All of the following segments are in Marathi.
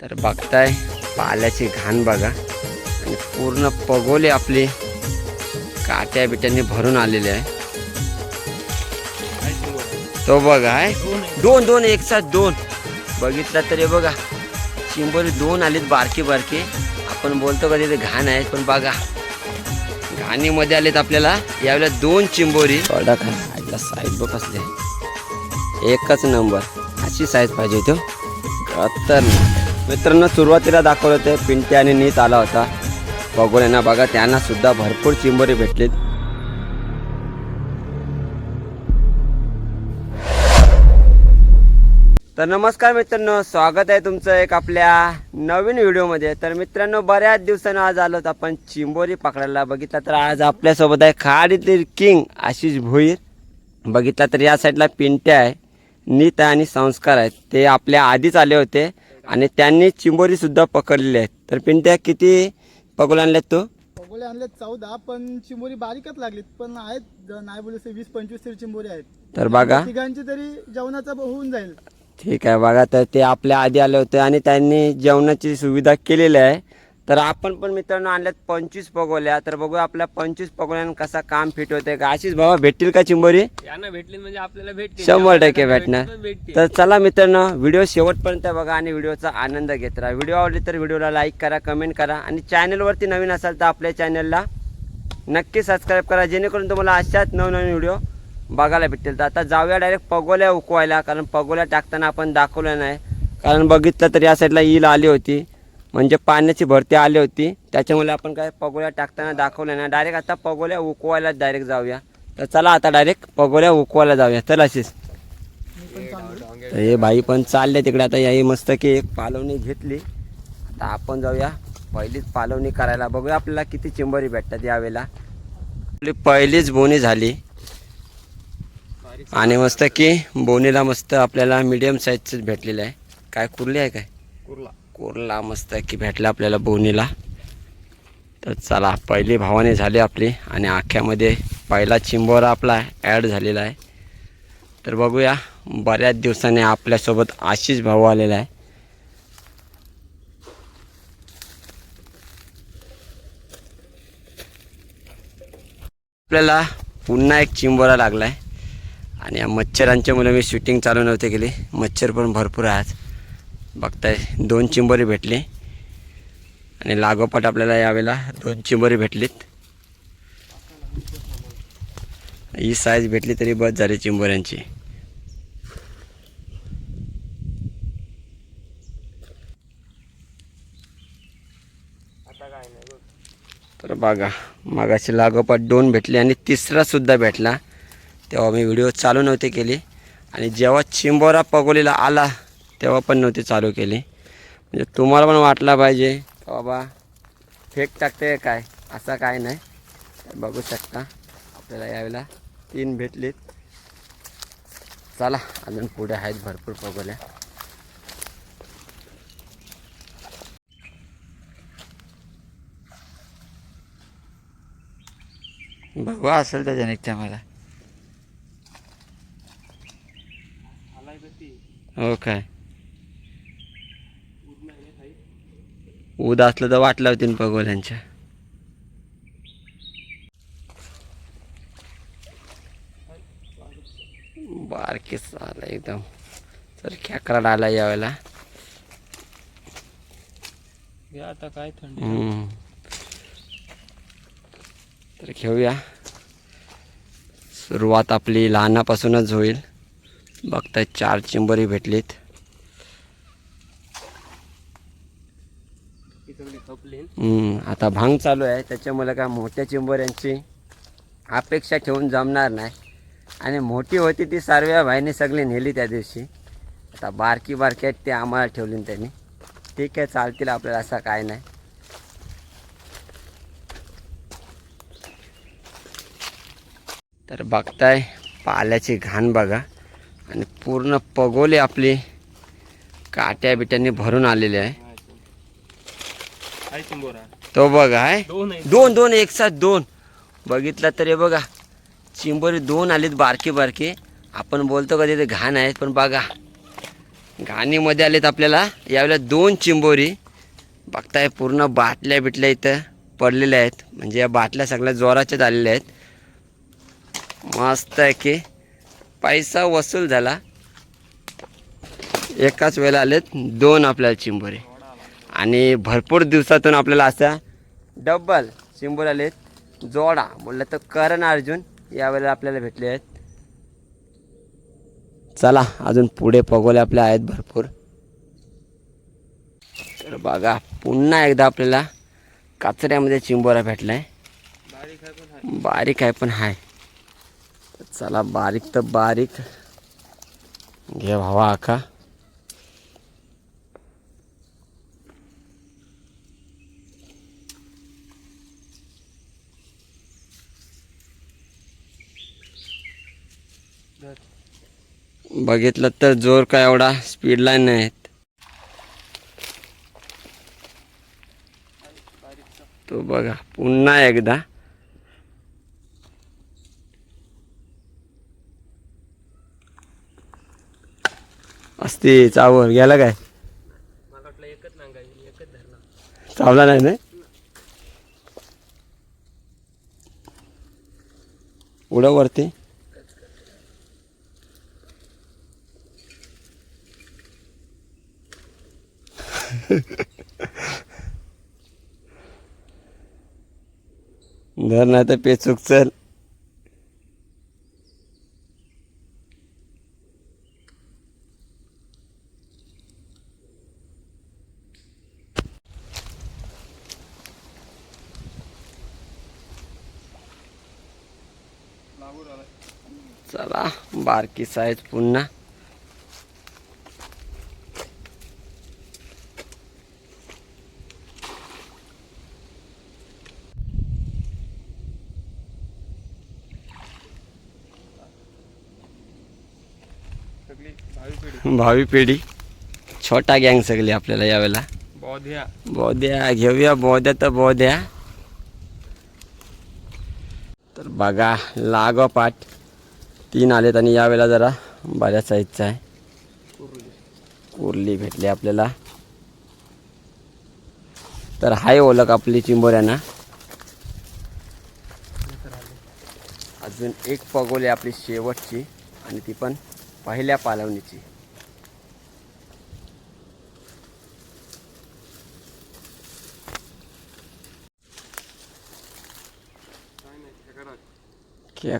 तर बघताय पाल्याची घाण बघा आणि पूर्ण पगोले आपले काट्या बिट्यांनी भरून आलेले आहे. तो बघा आहे दोन दोन एक साथ दोन बघितला तरी बघा चिंबोरी दोन आलीत बारकी बारकी. आपण बोलतो कधी ते घाण आहे पण बघा घाणीमध्ये आलेत आपल्याला यावेळेला दोन चिंबोरी. कडक आहे साईज बघ असले एकच नंबर अशी साईज पाहिजे तो. तर मित्रांनो सुरुवातीला दाखवलं होते पिंटे आणि नीत आला होता पगोल्यांना बघा त्यांना सुद्धा भरपूर चिंबोरी भेटलीत. तर नमस्कार मित्रांनो, स्वागत आहे तुमचं एक आपल्या नवीन व्हिडिओमध्ये. तर मित्रांनो बऱ्याच दिवसांनी आज आलो होतो आपण चिंबोरी पकडायला. बघितला तर आज आपल्यासोबत आहे खाडीतील किंग आशिष भोईर. बघितला तर या साईडला पिंटे आहे, नीत आणि संस्कार आहेत. ते आपल्या आधीच आले होते आणि त्यांनी चिंबोरी सुद्धा पकडलेली आहेत. तर पिंट्या किती पगोले आणलेत तू? पगोले आणलेत 14, पण चिंबोरी बारीकच लागलीत. पण आहेत नाही बोलले 20-25 तरी चिंबोरी आहेत. तर बघा तिघांची तरी जेवणाचा होऊन जाईल. ठीक आहे बघा. तर ते आपल्या आधी आले होते आणि त्यांनी जेवणाची सुविधा केलेली आहे. तर आपण पण मित्रांनो आणल्यात 25 पगोल्या. तर बघूया आपल्या 25 पगोल्यानं कसा काम फिट होते का. आशिष भावा भेटतील का चिंबोरी? यांना भेटली म्हणजे आपल्याला भेटतील 100% भेटणार. तर चला मित्रांनो व्हिडिओ शेवटपर्यंत बघा आणि व्हिडिओचा आनंद घेत राहा. व्हिडिओ आवडली तर व्हिडिओला लाईक करा, कमेंट करा आणि चॅनलवरती नवीन असाल तर आपल्या चॅनलला नक्की सबस्क्राईब करा जेणेकरून तुम्हाला अशाच नवनवीन व्हिडिओ बघायला भेटतील. तर आता जाऊया डायरेक्ट पगोल्या उकवायला, कारण पगोल्या टाकताना आपण दाखवलं नाही. कारण बघितलं तर या साईडला ईल आली होती म्हणजे पाण्याची भरती आली होती, त्याच्यामुळे आपण काय पगोल्या टाकताना दाखवलं नाही. डायरेक्ट आता पगोल्या उकवायला डायरेक्ट जाऊया. तर चला आता डायरेक्ट पगोल्या उकवायला जाऊया. चल आशिष. तर हे बाई पण चालले तिकडे. आता याही मस्त की एक पालवणी घेतली. आता आपण जाऊया पहिलीच पालवणी करायला. बघूया आपल्याला किती चिंबोरी भेटतात यावेळेला. आपली पहिलीच बोनी झाली आणि मस्त की बोनीला मस्त आपल्याला मीडियम साईजच भेटलेलं आहे. काय कुर्ली आहे काय? कुर्ला मस्त की भेटला आपल्याला बोनीला. तर चला पहिली भावाने झाली आपली आणि आख्यामध्ये पहिला चिंबोरा आपला ॲड झालेला आहे. तर बघूया बऱ्याच दिवसाने आपल्यासोबत आशिष भाऊ आलेला आहे. आपल्याला पुन्हा एक चिंबोरा लागला आहे आणि या मच्छरांच्या मुलं मी शूटिंग चालू नव्हते केली. मच्छर पण भरपूर आहे आज. बघताय 2 चिंबोरी भेटली आणि लागोपाठ आपल्याला यावेळेला 2 चिंबोरी भेटलीत. ही साईज भेटली तरी बस झाली चिंबोऱ्यांची. तर बघा मागाशी लागोपाठ 2 भेटले आणि तिसरा सुद्धा भेटला. तेव्हा मी व्हिडिओ चालू नव्हते केली आणि जेव्हा चिंबोरा पगोलीला आला तेव्हा पण नव्हती चालू केली. म्हणजे तुम्हाला पण वाटला पाहिजे बाबा फेक टाकते काय, असं काय नाही. बघू शकता आपल्याला यावेळेला 3 भेटलीत. चला अजून पुढे आहेत भरपूर पगोल्या. बघू असेल त्याच्या निघत्या मला. हो काय उद असलं तर वाटलं होती पगोल्यांच्या. बारकेच आला एकदम. तर खेकडा डाला यावेळेला. आता काय थंडी. तर घेऊया. सुरुवात आपली लहानापासूनच होईल. बघताय 4 चिंबोरी भेटलीत. आता भांग चालू आहे त्याच्यामुळे काय मोठ्या चिंबोऱ्यांची अपेक्षा ठेवून जमणार नाही. आणि मोठी होती ती सर्व भाईने सगळी नेली त्या दिवशी. आता बारकी बारकी आहेत ते आम्हाला ठेवली त्यांनी. ठीक आहे चालतील आपल्याला, असं काय नाही. तर बघताय पाल्याची घाण बघा आणि पूर्ण पगोले आपली काट्या बिट्यांनी भरून आलेले आहे. तो बघा आहे 2 एक साथ 2 बघितला तरी बघा चिंबोरी 2 आलीत बारकी बारकी. आपण बोलतो कधी ते घाण आहेत पण बघा घाणीमध्ये आलेत आपल्याला यावेळेला 2 चिंबोरी. बघताय पूर्ण बाटल्या बिटल्या इथं पडलेल्या आहेत. म्हणजे या बाटल्या सगळ्या जोराच्याच आलेल्या आहेत. मस्त आहे की पैसा वसूल झाला. एकाच वेळेला आलेत 2 आपल्याला चिंबोरे. आणि भरपूर दिवसातून आपल्याला असा डबल चिंबोरे आलेत. जोडा बोललं तर करण अर्जुन यावेळेला आपल्याला भेटले आहेत. चला अजून पुढे पगोले आपले आहेत भरपूर. तर बघा पुन्हा एकदा आपल्याला काचऱ्यामध्ये चिंबोरा भेटलाय. बारीक आहे पण हाय. चला बारीक तर बारीक घे भावा आका. बघितलं तर जोर काय एवढा स्पीडला नाहीत. तो बघा पुन्हा एकदा असते चावर गेला काय मला वाटलं एकच नांगायची एकच धरला. चावला नाही ना. उडा वरती. धर नाही तर पेचूक चल. चला बारकी साईज पुन्हा. भावी पिढी छोटा गँग सगळी आपल्याला यावेळेला. बौद्ध्या बौद्ध्या घेऊया. बौद्ध्या तर बौद्ध्या. तर बघा लागोपाठ 3 आलेत आणि यावेळेला जरा बऱ्याच साईजचा आहे. कुर्ली भेटली आपल्याला. तर हाय ओळख आपली चिंबोऱ्यांना. अजून एक पगोली आपली शेवटची आणि ती पण पहिल्या पालवणीची.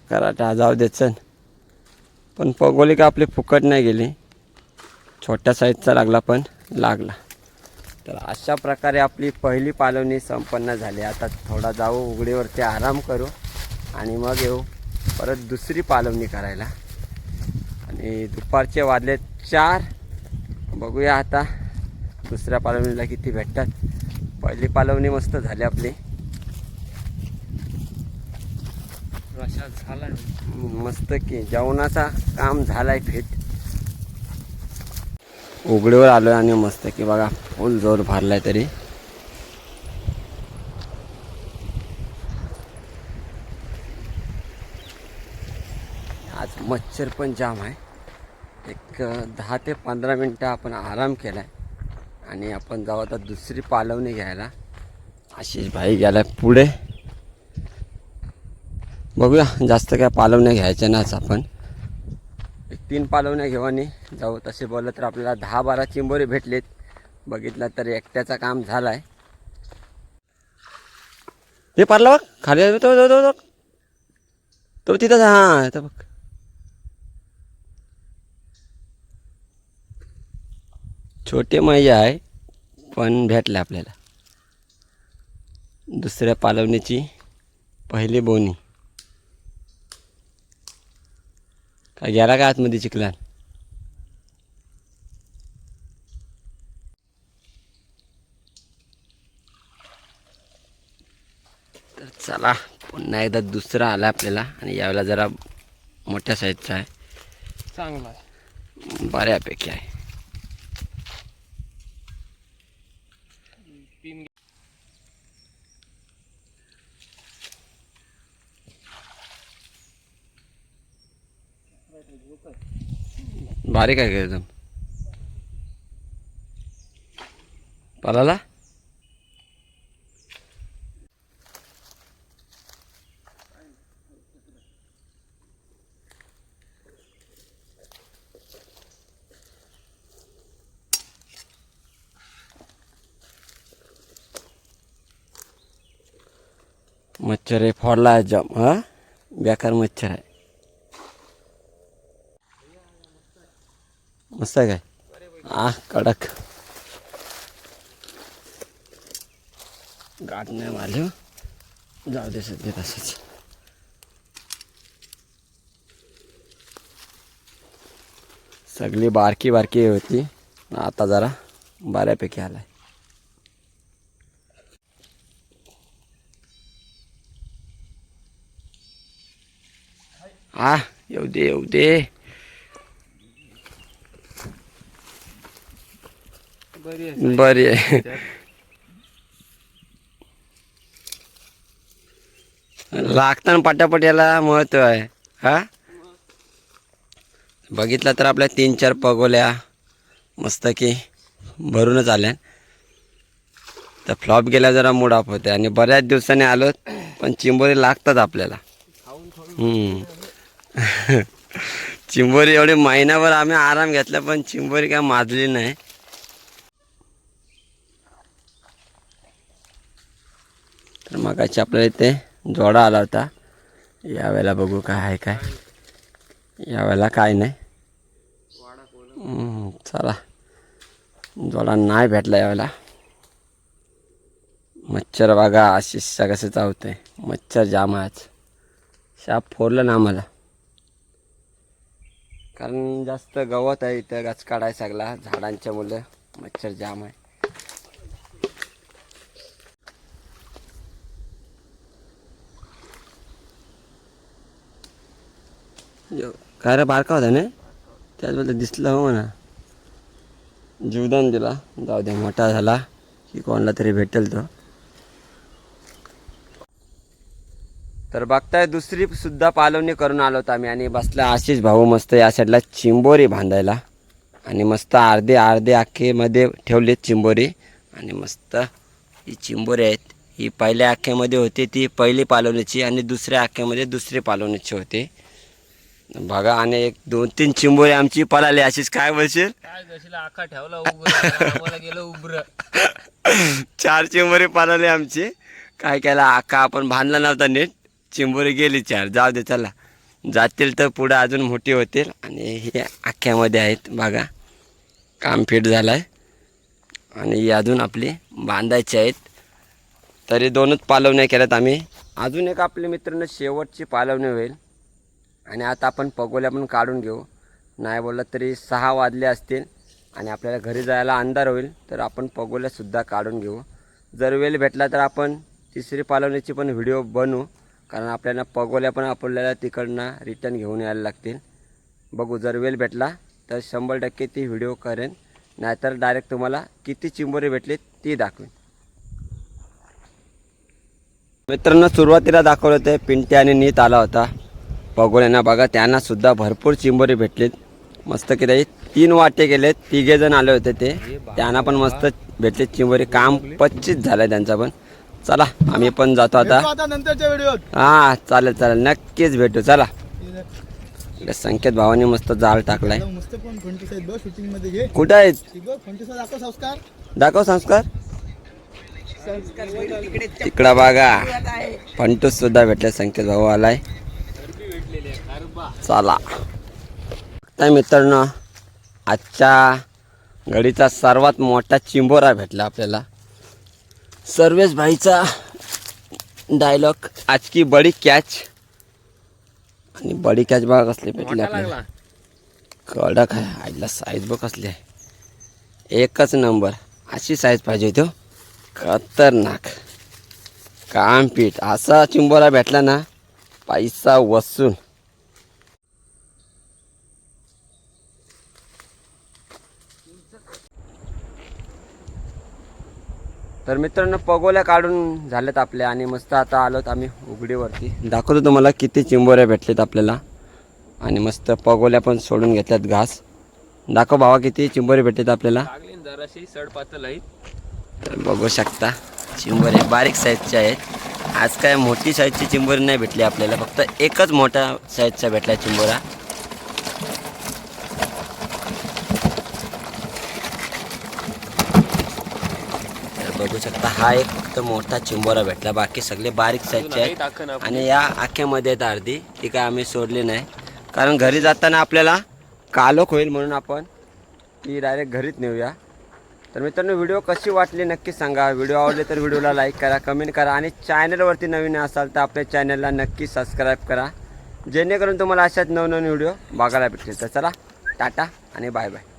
कराटा जाऊ दे चल. पण पगोली का आपली फुकट नाही गेली. छोट्या साईजचा लागला पण लागला. तर अशा प्रकारे आपली पहिली पालवणी संपन्न झाली. आता थोडा जाऊ उघडीवरती आराम करू आणि मग येऊ परत दुसरी पालवणी करायला. आणि दुपारचे वाजले 4. बघूया आता दुसऱ्या पालवणीला किती भेटतात. पहिली पालवणी मस्त झाली आपली. झाला मस्त की जेवणाचा काम झालाय फिट. उघडीवर आलोय आणि मस्त की बघा फुल जोर भरलाय. तरी आज मच्छर पण जाम आहे. एक 10 ते 15 मिनटं आपण आराम केलाय आणि आपण जाऊ आता दुसरी पालवणी घ्यायला. आशिष भाई गेलाय पुढे. बघूया जास्त काय पालवण्या घ्यायच्या नाच. आपण 3 पालवण्या घेऊ आणि जाऊ. तसे बोललं तर आपल्याला 10-12 चिंबोरी भेटलेत. बघितलं तर एकट्याचा काम झालाय. ते पारला बघ खाली तो तिथं. हां तर बघ छोटे मैया आहे पण भेटले आपल्याला. दुसऱ्या पालवणीची पहिली बोनी. काय गेला का आतमध्ये चिखलात. तर चला पुन्हा एकदा दुसरा आला आपल्याला आणि यावेळेला जरा मोठ्या साईजचा आहे. चांगला आहे. बऱ्यापैकी आहे. बारीक आहे का एकदम. पळाला. मच्छर आहे, फोडला आहे जाम. हा बेकार मच्छर आहे. मस्त आहे काय. कडक. गाठ नाही मारली. जाऊ दे सध्या तसंच. सगळी बारकी बारकी होती, आता जरा बऱ्यापैकी आलाय. येऊ दे येऊ दे. बरी आहे. लागताना पटापट याला महत्व आहे. हा बघितलं तर आपल्या 3-4 पगोल्या मस्त की भरूनच आल्या. तर फ्लॉप गेल्या जरा मूड ऑफ होते आणि बऱ्याच दिवसांनी आलो पण चिंबोरी लागतात आपल्याला. चिंबोरी एवढे महिनाभर आम्ही आराम घेतला पण चिंबोरी काय माजली नाही. तर मगाशी आपल्याला इथे जोडा आला होता. यावेळेला बघू काय आहे काय. यावेळेला काय नाही. चला जोडा नाही भेटला यावेळेला. मच्छर बघा अशीच कसं चावतंय. मच्छर जाम आहे. शाप फोडलं ना आम्हाला कारण जास्त गवत आहे इथं. गाच काढाय सगळा झाडांच्या मुलं. मच्छर जाम आहे. काय रे बारका होता ना त्याचबद्दल दिसलं हो म्हणा. जीवदान दिला. जाऊ दे मोठा झाला की कोणाला तरी भेटेल तो. तर बघताय दुसरी सुद्धा पालवणी करून आलो होतो आम्ही आणि बसला आशिष भाऊ मस्त या साईडला चिंबोरी बांधायला. आणि मस्त अर्धे अर्धे आखेमध्ये ठेवलेत चिंबोरी. आणि मस्त ही चिंबोरी आहेत. ही पहिल्या आख्यामध्ये होती ती पहिली पालवणीची आणि दुसऱ्या आख्यामध्ये दुसरी पालवणीची होती बघा. आणि 1-2-3 चिंबोरी आमची पळाली. अशीच काय बोलशील. काय गशीला आखा ठेवला उभं गेलं उभर. 4 चिंबोरी पळाली आमची. काय केला आका आपण बांधला नव्हता नीट. चिंबोरी गेली 4. जाऊ दे चला जातील तर पुढं अजून मोठी होतील. आणि हे आख्यामध्ये आहेत बघा. काम फिट झालं आहे आणि ही अजून आपली बांधायची आहेत. तरी 2च पालवण्या केल्यात आम्ही. अजून एक आपल्या मित्रांनो शेवटची पालवणी होईल. आणि आता आपण पगोल्या पण काढून घेऊ. नाही बोललं तरी 6 वाजले असतील आणि आपल्याला घरी जायला अंधार होईल. तर आपण पगोल्यासुद्धा काढून घेऊ. जर वेळ भेटला तर आपण तिसरी पालवणीची पण व्हिडिओ बनवू. कारण आपल्याला पगोल्या पण आपल्याला तिकडनं रिटर्न घेऊन यायला लागतील. बघू जर वेळ भेटला तर 100% ती व्हिडिओ करेन. नाहीतर डायरेक्ट तुम्हाला किती चिंबोरी भेटली ती दाखवेन. मित्रांनो सुरुवातीला दाखवलं होते पिंटे आणि नीत आला होता पगोल्यांना बघा. त्यांना सुद्धा भरपूर चिंबोरी भेटलीत. मस्त की ताई 3 वाटे गेलेत. 3 जण आले होते ते. त्यांना पण मस्त भेटले चिंबोरी. काम 25 झालं त्यांचा पण. चला आम्ही पण जातो आता नंतरच्या व्हिडिओत. चालेल चालेल नक्कीच भेटू. चला संकेत भावाने मस्त जाळ टाकलाय. मस्त पण फंटीस आहेत बघ शूटिंग मध्ये घे. कुठं आहेत फंटीस दाखव संस्कार. दाखव संस्कार. तिकडा बघा फंटूस सुद्धा भेटले. संकेत भाऊ आलाय. चला काय मित्रांनो आजच्या घडीचा सर्वात मोठा चिंबोरा भेटला आपल्याला. सर्वेश भाईचा डायलॉग आज की बडी कॅच. आणि बडी कॅच बघा कसली भेटली आपल्याला. कडक आहे. आईला साईज बघ कसली आहे. एकच नंबर. अशी साईज पाहिजे होती. खतरनाक काम पीठ. असा चिंबोरा भेटला ना पैसा वसूल. तर मित्रांनो पगोल्या काढून झाल्यात आपल्या आणि मस्त आता आलोत आम्ही उघडीवरती. दाखवतो तुम्हाला किती चिंबोऱ्या भेटलेत आपल्याला. आणि मस्त पगोल्या पण सोडून घेतल्यात घास. दाखव भावा किती चिंबोरी भेटलेत आपल्याला. जराशी सड पातळ आहे. तर बघू शकता चिंबोरे बारीक साईजचे आहेत. आज काय मोठी साईजची चिंबोरी नाही भेटली आपल्याला, फक्त एकच मोठा साईजचा भेटला चिंबोरा. बघू शकता हा एक फक्त मोठा चिंबोरा भेटला, बाकी सगळे बारीक साईजचे आहेत. आणि या आख्यामध्ये आहेत अर्धी, ती काय आम्ही सोडली नाही, कारण घरी जाताना आपल्याला कालोख होईल म्हणून आपण ती डायरेक्ट घरीच नेऊया. तर मित्रांनो व्हिडिओ कशी वाटली नक्की सांगा. व्हिडिओ आवडले तर व्हिडिओला लाईक करा, कमेंट करा आणि चॅनलवरती नवीन असाल तर आपल्या चॅनलला नक्की सबस्क्राईब करा, जेणेकरून तुम्हाला अशाच नवनवीन व्हिडिओ बघायला भेटतील. तर चला टाटा आणि बाय बाय.